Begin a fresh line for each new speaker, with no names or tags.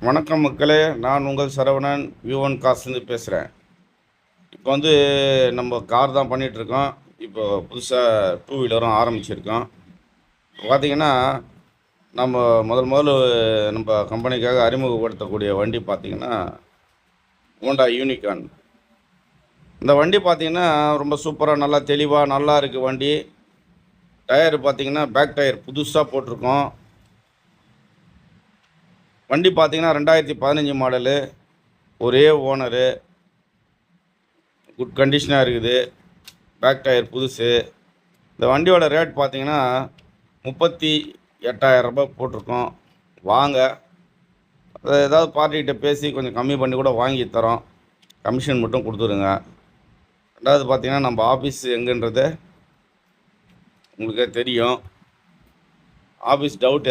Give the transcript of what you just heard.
வணக்கம் மக்களே, நான் உங்கள் சரவணன் V1 காசுலேருந்து பேசுகிறேன். இப்போ நம்ம கார் தான் பண்ணிகிட்ருக்கோம். இப்போ புதுசாக டூ வீலரும் ஆரம்பிச்சிருக்கோம். இப்போ பார்த்தீங்கன்னா, நம்ம முதல்ல நம்ம கம்பெனிக்காக அறிமுகப்படுத்தக்கூடிய வண்டி பார்த்தீங்கன்னா, ஹோண்டா யூனிகார்ன். இந்த வண்டி பார்த்தீங்கன்னா, ரொம்ப சூப்பராக நல்லா தெளிவாக நல்லா இருக்குது வண்டி. டயர் பார்த்தீங்கன்னா, பேக் டயர் புதுசாக போட்டிருக்கோம். வண்டி பார்த்தீங்கன்னா 2015 மாடலு, ஒரே ஓனரு, குட் கண்டிஷனாக இருக்குது. பேக் டயர் புதுசு. இந்த வண்டியோட ரேட் பார்த்தீங்கன்னா 38,000 ரூபாய் போட்டிருக்கோம். வாங்க, அதை ஏதாவது பார்ட்டிகிட்ட பேசி கொஞ்சம் கம்மி பண்ணி கூட வாங்கி தரோம். கமிஷன் மட்டும் கொடுத்துருங்க. ரெண்டாவது பார்த்தீங்கன்னா, நம்ம ஆஃபீஸ் எங்கன்றது உங்களுக்கே தெரியும். Office doubt